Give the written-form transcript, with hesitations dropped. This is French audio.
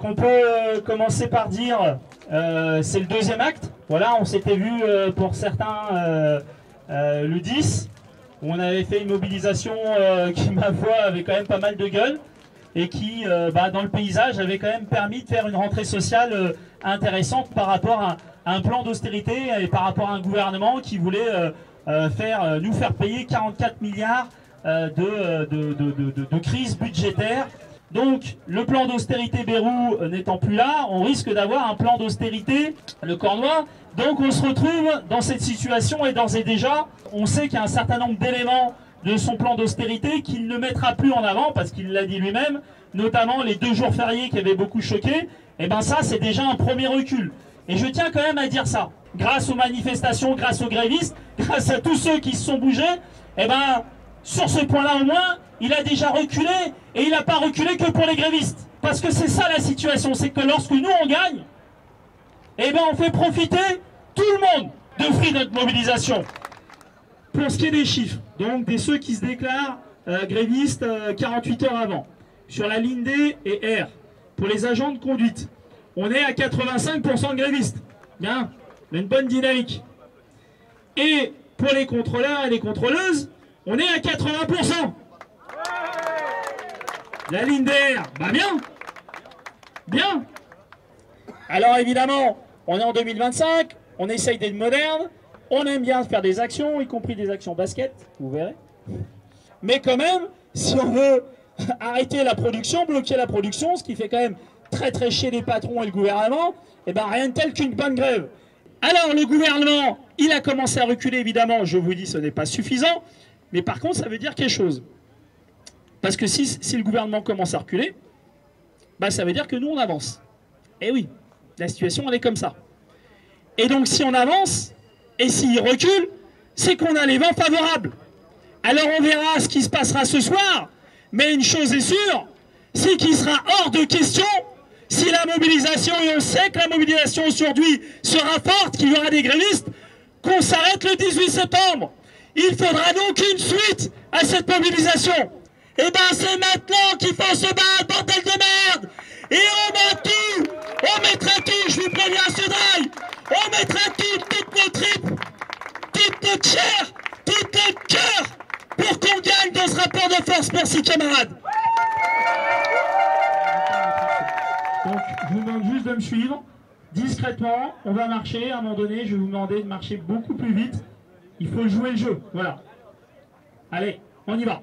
qu'on peut commencer par dire, c'est le deuxième acte. Voilà, on s'était vu pour certains le 10, où on avait fait une mobilisation qui, ma foi, avait quand même pas mal de gueule, et qui, dans le paysage, avait quand même permis de faire une rentrée sociale intéressante par rapport à un plan d'austérité et par rapport à un gouvernement qui voulait nous faire payer 44 milliards de crise budgétaire. Donc le plan d'austérité Bayrou n'étant plus là, on risque d'avoir un plan d'austérité le Cornois. Donc on se retrouve dans cette situation et d'ores et déjà, on sait qu'il y a un certain nombre d'éléments de son plan d'austérité qu'il ne mettra plus en avant parce qu'il l'a dit lui-même, notamment les 2 jours fériés qui avaient beaucoup choqué. Et bien ça, c'est déjà un premier recul. Et je tiens quand même à dire ça. Grâce aux manifestations, grâce aux grévistes, grâce à tous ceux qui se sont bougés, et ben sur ce point-là au moins, il a déjà reculé, et il n'a pas reculé que pour les grévistes. Parce que c'est ça la situation, c'est que lorsque nous on gagne, et ben on fait profiter tout le monde de fruits de notre mobilisation. Pour ce qui est des chiffres, donc des ceux qui se déclarent grévistes 48 heures avant, sur la ligne D et R, pour les agents de conduite, on est à 85% de grévistes. Bien, on a une bonne dynamique. Et pour les contrôleurs et les contrôleuses, on est à 80%. La ligne DR, bah bien. Bien. Alors évidemment, on est en 2025, on essaye d'être moderne, on aime bien faire des actions, y compris des actions basket, vous verrez. Mais quand même, si on veut arrêter la production, bloquer la production, ce qui fait quand même très très chier les patrons et le gouvernement, et ben rien de tel qu'une bonne grève. Alors le gouvernement, il a commencé à reculer évidemment, je vous dis ce n'est pas suffisant, mais par contre ça veut dire quelque chose. Parce que si le gouvernement commence à reculer, bah, ça veut dire que nous on avance. Et oui, la situation elle est comme ça. Et donc si on avance, et s'il recule, c'est qu'on a les vents favorables. Alors on verra ce qui se passera ce soir, mais une chose est sûre, c'est qu'il sera hors de question, si la mobilisation, et on sait que la mobilisation aujourd'hui sera forte, qu'il y aura des grévistes, qu'on s'arrête le 18 septembre. Il faudra donc une suite à cette mobilisation. Et ben c'est maintenant qu'il faut se battre, bordel de merde. Et on met tout, on mettra tout, je vous préviens Sedaille, on mettra tout, toutes nos tripes, toute notre chair, tout notre cœur, pour qu'on gagne dans ce rapport de force. Merci camarades. Donc je vous demande juste de me suivre discrètement, on va marcher, à un moment donné je vais vous demander de marcher beaucoup plus vite, il faut jouer le jeu, voilà. Allez, on y va.